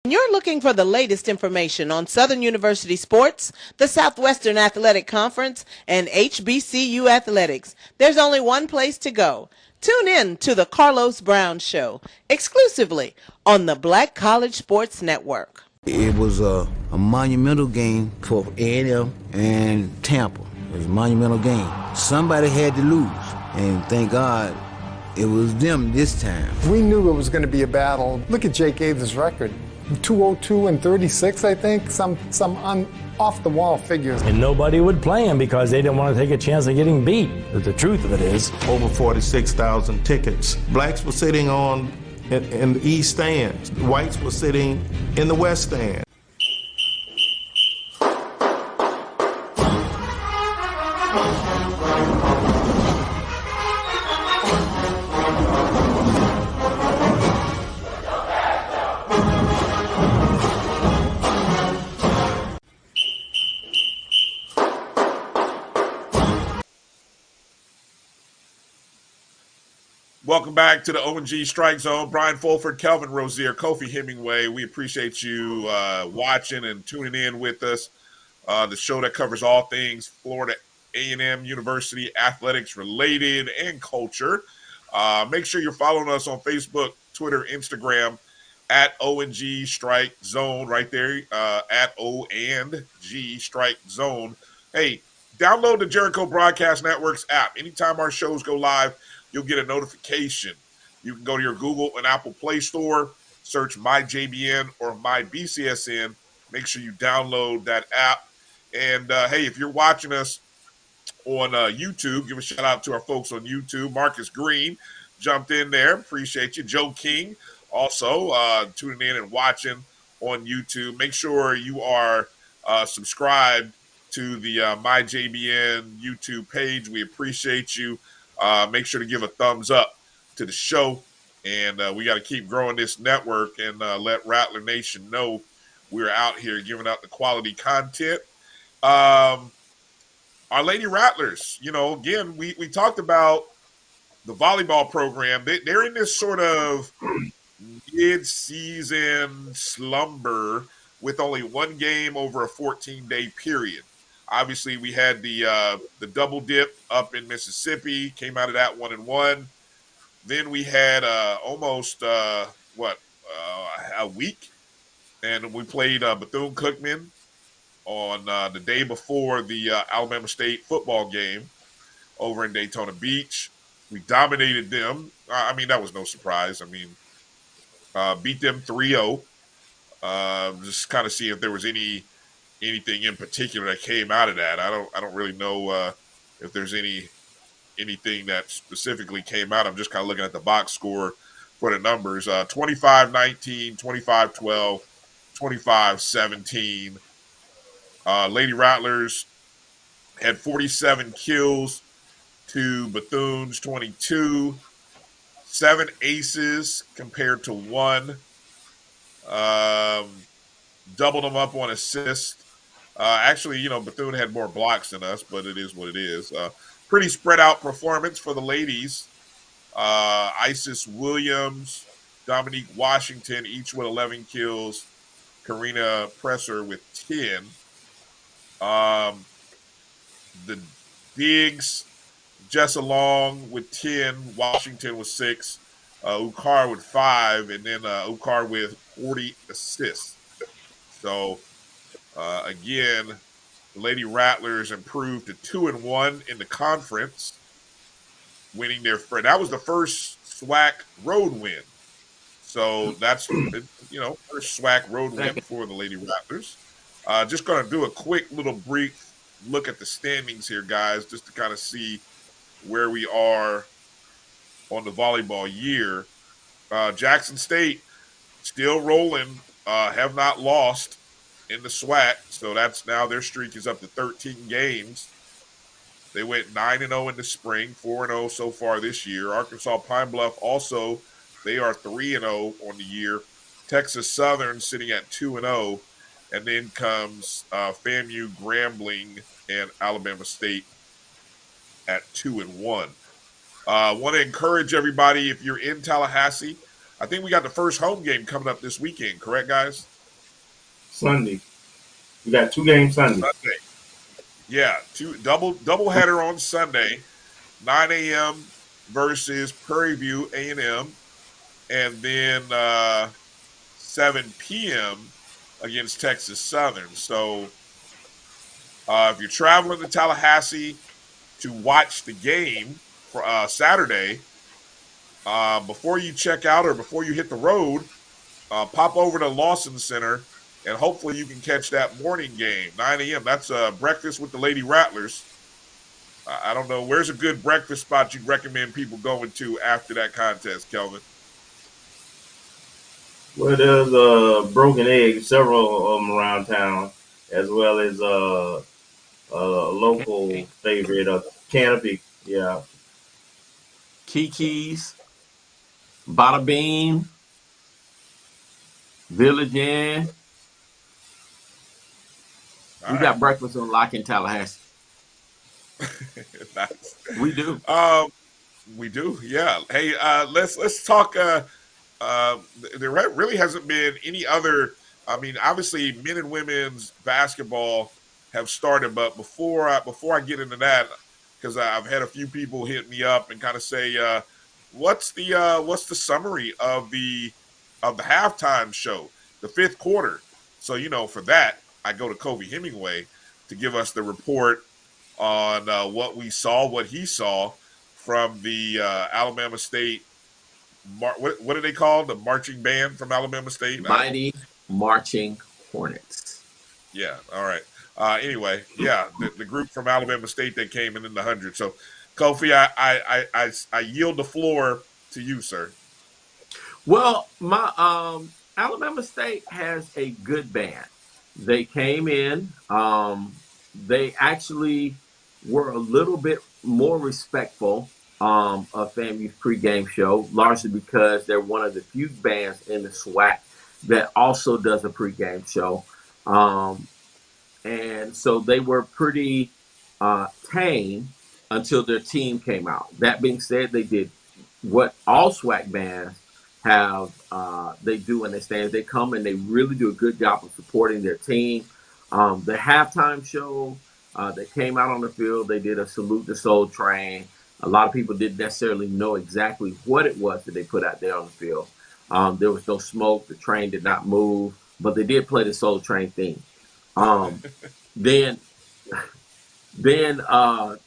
You're looking for the latest information on Southern University sports, the Southwestern Athletic Conference, and HBCU athletics. There's only one place to go. Tune in to the Carlos Brown Show, exclusively on the Black College Sports Network. It was a monumental game for A&M and Tampa. It was a monumental game. Somebody had to lose, and thank God it was them this time. We knew it was going to be a battle. Look at Jake Aves' record. 202 and 36, I think, some off-the-wall figures. And nobody would play him because they didn't want to take a chance of getting beat. But the truth of it is, over 46,000 tickets. Blacks were sitting in the east stands. Whites were sitting in the west stand. Welcome back to the O&G Strike Zone. Bryan Fulford, Kelvin Rozier, Kofi Hemingway. We appreciate you watching and tuning in with us. The show that covers all things Florida A&M University athletics related and culture. Make sure you're following us on Facebook, Twitter, Instagram at O&G Strike Zone right there, at O&G Strike Zone. Hey, download the Jericho Broadcast Network's app. Anytime our shows go live, you'll get a notification. You can go to your Google and Apple Play Store, search MyJBN or MyBCSN. Make sure you download that app. And, hey, if you're watching us on YouTube, give a shout-out to our folks on YouTube. Marcus Green jumped in there. Appreciate you. Joe King also tuning in and watching on YouTube. Make sure you are subscribed to the MyJBN YouTube page. We appreciate you. Make sure to give a thumbs up to the show. And we got to keep growing this network and let Rattler Nation know we're out here giving out the quality content. Our Lady Rattlers, again, we talked about the volleyball program. They're in this sort of mid-season slumber with only one game over a 14-day period. Obviously, we had the double dip up in Mississippi, came out of that 1-1. Then we had almost a week, and we played Bethune-Cookman on the day before the Alabama State football game over in Daytona Beach. We dominated them. That was no surprise. Beat them 3-0. Just kind of see if there was anything in particular that came out of that. I don't really know if there's anything that specifically came out. I'm just kind of looking at the box score for the numbers. 25-19, 25-12, 25-17. Lady Rattlers had 47 kills to Bethune's 22. 7 aces compared to 1. Doubled them up on assists. Actually, Bethune had more blocks than us, but it is what it is. Pretty spread out performance for the ladies. Isis Williams, Dominique Washington, each with 11 kills. Karina Presser with 10. The Diggs, Jessa Long with 10. Washington with 6. Ukar with 5. And then Ukar with 40 assists. So, again, the Lady Rattlers improved to 2-1 in the conference, winning that was the first SWAC road win. So that's, first SWAC road win for the Lady Rattlers. Just going to do a quick little brief look at the standings here, guys, just to kind of see where we are on the volleyball year. Jackson State still rolling, have not lost in the SWAC, so that's now their streak is up to 13 games. They went 9-0 in the spring, 4-0 so far this year. Arkansas Pine Bluff also, they are 3-0 on the year. Texas Southern sitting at 2-0, and then comes FAMU, Grambling, and Alabama State at 2-1. Want to encourage everybody, if you're in Tallahassee, I think we got the first home game coming up this weekend, correct, guys? Sunday. We got 2 games Sunday. Sunday. Yeah, double header on Sunday, 9 a.m. versus Prairie View A&M, and then 7 p.m. against Texas Southern. So if you're traveling to Tallahassee to watch the game for Saturday, before you check out or before you hit the road, pop over to Lawson Center, and hopefully you can catch that morning game, 9 a.m. That's breakfast with the Lady Rattlers. I don't know. Where's a good breakfast spot you'd recommend people going to after that contest, Kelvin? Well, there's Broken Egg, several of them around town, as well as a local favorite, Canopy. Yeah. Kiki's, Bada Bean, Village Inn. We got breakfast on lock in Tallahassee. Nice. We do. We do, yeah. Hey, let's talk. There really hasn't been any other. I mean, obviously, men and women's basketball have started, but before I get into that, because I've had a few people hit me up and kind of say, what's the summary of the halftime show, the fifth quarter? So for that, I go to Kofi Hemingway to give us the report on what we saw, what he saw from the Alabama State. What do they call the marching band from Alabama State? Mighty Marching Hornets. Yeah. All right. Anyway, yeah, the group from Alabama State that came in the 100. So, Kofi, I yield the floor to you, sir. Well, my Alabama State has a good band. They came in. They actually were a little bit more respectful of FAMU's pregame show, largely because they're one of the few bands in the SWAC that also does a pregame show. And so they were pretty tame until their team came out. That being said, they did what all SWAC bands have they do in the stands. They come and they really do a good job of supporting their team. The halftime show, they came out on the field. They did a Salute the Soul Train. A lot of people didn't necessarily know exactly what it was that they put out there on the field. There was no smoke. The train did not move, but they did play the Soul Train theme. Then the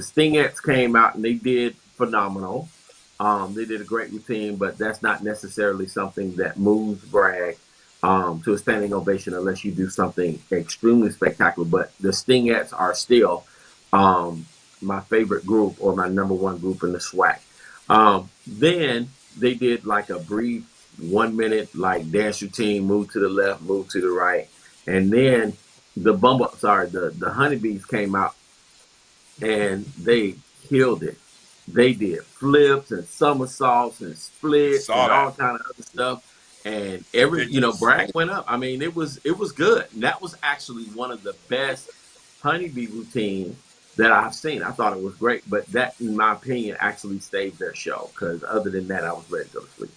Stingettes came out and they did phenomenal. They did a great routine, but that's not necessarily something that moves Bragg to a standing ovation unless you do something extremely spectacular. But the Stingettes are still my favorite group, or my number one group in the SWAC. Then they did like a brief 1 minute like dance routine, move to the left, move to the right, and then the Honeybees came out and they killed it. They did flips and somersaults and splits and all kind of other stuff. And Bragg went up. I mean, it was good. And that was actually one of the best Honeybee routines that I've seen. I thought it was great, but that, in my opinion, actually saved their show, because other than that, I was ready to go to sleep.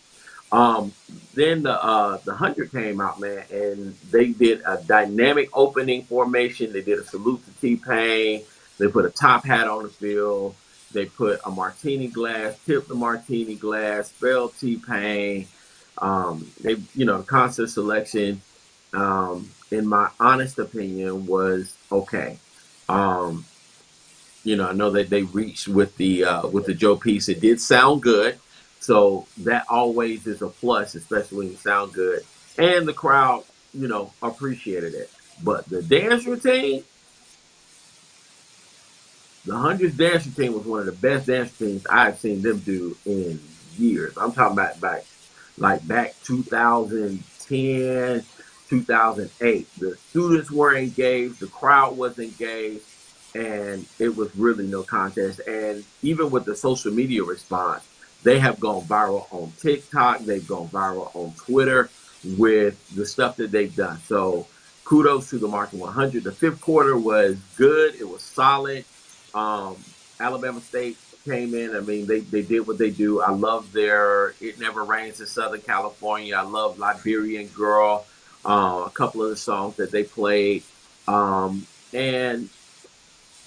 Then the 100 came out, man, and they did a dynamic opening formation. They did a salute to T-Pain. They put a top hat on the field. They put a martini glass, tipped the martini glass, spelled T-Pain. The concert selection, in my honest opinion, was okay. I know that they reached with the Joe piece. It did sound good. So that always is a plus, especially when you sound good. And the crowd, appreciated it. But the dance routine, the 100's dance routine was one of the best dance routines I've seen them do in years. I'm talking about back 2010, 2008. The students were engaged, the crowd was engaged, and it was really no contest. And even with the social media response, they have gone viral on TikTok. They've gone viral on Twitter with the stuff that they've done. So kudos to the Marching 100. The fifth quarter was good. It was solid. Alabama State came in. I mean, they did what they do. I love their "It Never Rains in Southern California." I love "Liberian Girl," a couple of the songs that they played. And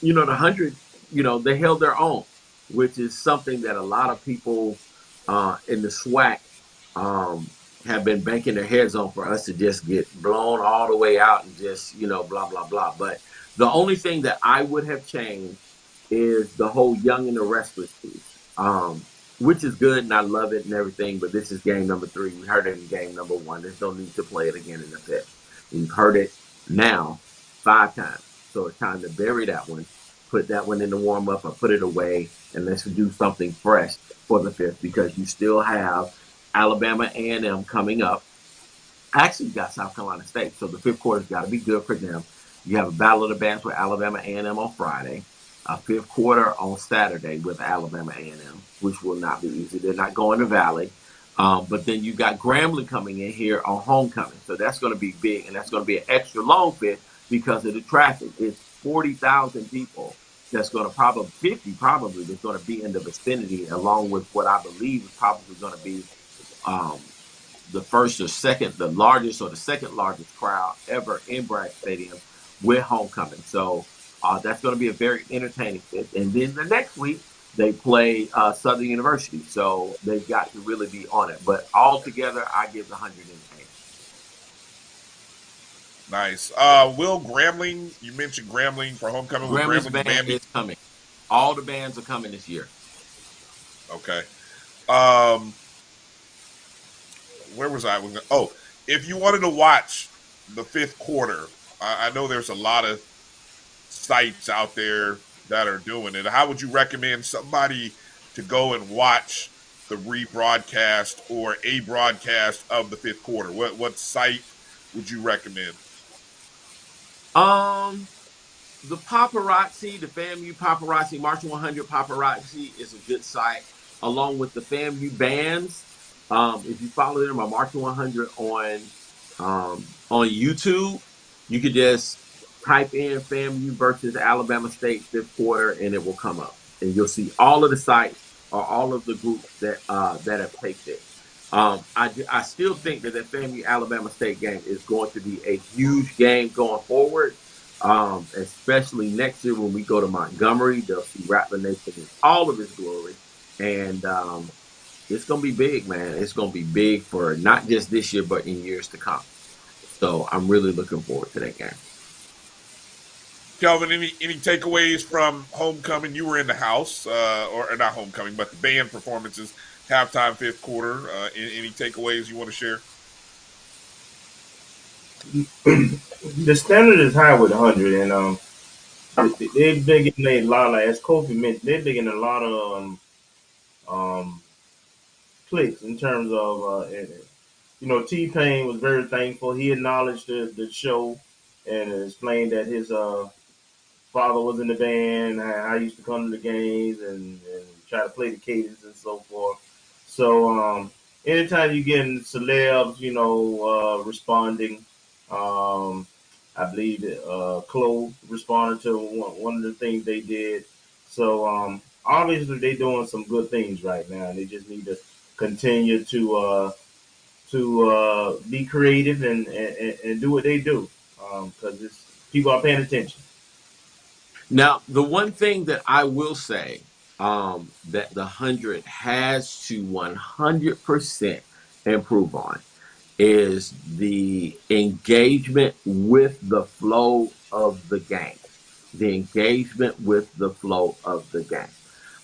the 100, they held their own, which is something that a lot of people in the SWAC have been banking their heads on for us to just get blown all the way out and just, blah, blah, blah. But the only thing that I would have changed is the whole Young and the Restless piece, which is good and I love it and everything. But this is game number 3. We heard it in game number 1. There's no need to play it again in the 5th. We've heard it now 5 times. So it's time to bury that one, put that one in the warm up, or put it away, and let's do something fresh for the 5th, because you still have Alabama A&M coming up. Actually, you got South Carolina State, so the 5th quarter's got to be good for them. You have a Battle of the Bands with Alabama A&M on Friday, a 5th quarter on Saturday with Alabama A&M, which will not be easy. They're not going to Valley. But then you got Grambling coming in here on homecoming. So that's going to be big, and that's going to be an extra long 5th because of the traffic. It's 40,000 people that's going to probably, 50 probably, that's going to be in the vicinity, along with what I believe is probably going to be the first or second, the largest or the second largest crowd ever in Bragg Stadium with homecoming. So that's going to be a very entertaining 5th. And then the next week, they play Southern University. So they've got to really be on it. But altogether, I give the 108. Nice. Will Grambling, you mentioned Grambling for homecoming. Will Grambling's Grambling's band is coming. All the bands are coming this year. Okay. Where was I? Oh, if you wanted to watch the 5th quarter, I know there's a lot of sites out there that are doing it. How would you recommend somebody to go and watch the rebroadcast or a broadcast of the 5th quarter? What site would you recommend? The Paparazzi, the FAMU Paparazzi, March 100 Paparazzi is a good site, along with the FAMU bands. If you follow them on March 100 on YouTube, you could just type in FAMU versus Alabama State 5th quarter, and it will come up, and you'll see all of the sites or all of the groups that have taped it. I still think that the FAMU Alabama State game is going to be a huge game going forward. Especially next year when we go to Montgomery, they'll see Rattler Nation in all of its glory. And it's going to be big, man. It's going to be big for not just this year, but in years to come. So I'm really looking forward to that game. Kelvin, any takeaways from homecoming? You were in the house, or not homecoming, but the band performances, halftime, 5th quarter. Any takeaways you want to share? The standard is high with 100, and they've been getting a lot of, as Kofi mentioned, they've been getting a lot of clicks in terms of, T-Pain was very thankful. He acknowledged the show and explained that his father was in the band, I used to come to the games and try to play the cadence and so forth. So anytime you get celebs, responding, I believe Chloe responded to one of the things they did. So obviously they're doing some good things right now, and they just need to continue to be creative and do what they do, because people are paying attention. Now, the one thing that I will say that the 100 has to 100% improve on is the engagement with the flow of the game. The engagement with the flow of the game.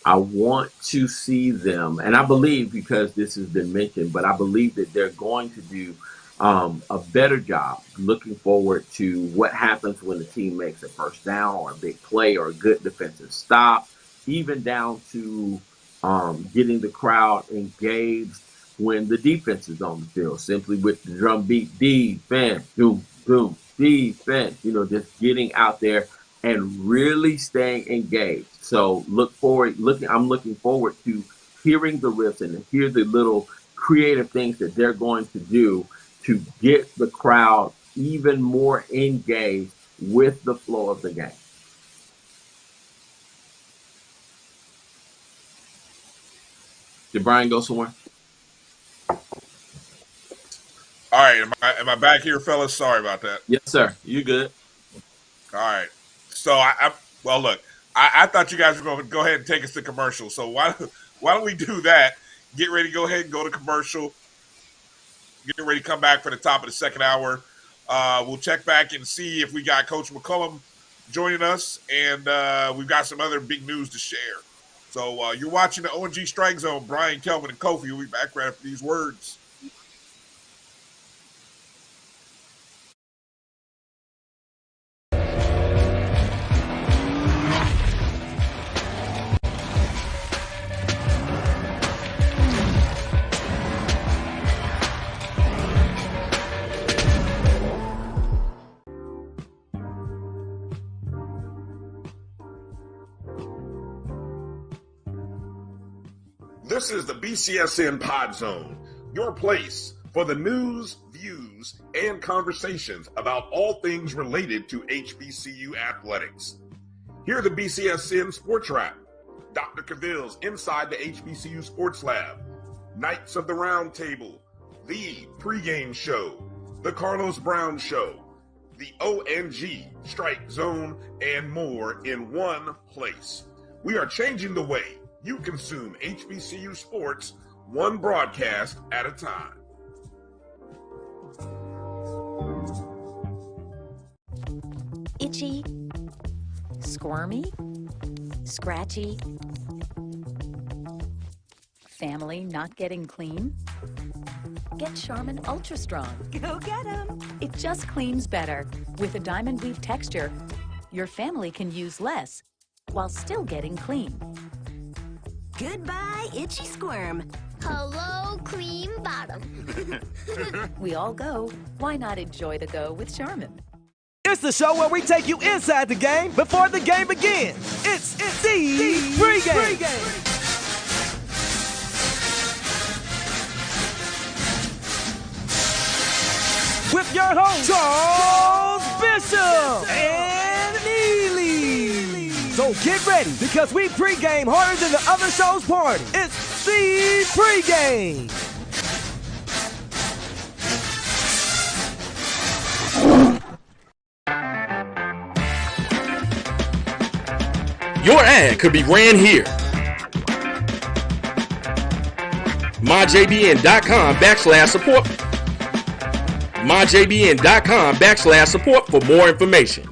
I want to see them, and I believe, because this has been mentioned, but I believe that they're going to do a better job looking forward to what happens when the team makes a first down or a big play or a good defensive stop, even down to getting the crowd engaged when the defense is on the field, simply with the drum beat, defense, boom, boom, defense, just getting out there and really staying engaged. So I'm looking forward to hearing the riffs and hear the little creative things that they're going to do to get the crowd even more engaged with the flow of the game. Did Bryan go somewhere? All right, am I back here, fellas? Sorry about that. Yes, sir. You good? All right. So well, look, I thought you guys were going to go ahead and take us to commercial. So why don't we do that? Get ready to go ahead and go to commercial. Get ready to come back for the top of the second hour. We'll check back and see if we got Coach McCullum joining us, and we've got some other big news to share. So you're watching the O&G Strike Zone. Bryan, Kelvin, and Kofi will be back right after these words. This is the BCSN Pod Zone, your place for the news, views, and conversations about all things related to HBCU athletics. Here are the BCSN Sports Wrap, Dr. Cavill's Inside the HBCU Sports Lab, Knights of the Round Table, the pregame show, the Carlos Brown Show, the ONG Strike Zone, and more in one place. We are changing the way you consume HBCU sports, one broadcast at a time. Itchy, squirmy, scratchy, family not getting clean? Get Charmin Ultra Strong. Go get 'em. It just cleans better. With a diamond weave texture, your family can use less while still getting clean. Goodbye, itchy squirm. Hello, cream bottom. We all go. Why not enjoy the go with Charmin? It's the show where we take you inside the game before the game begins. It's the pregame. With your host, Charles Bishop and Neely. So get ready, because we pregame harder than the other show's party. It's the pregame. Your ad could be ran here. MyJBN.com/support. MyJBN.com/support for more information.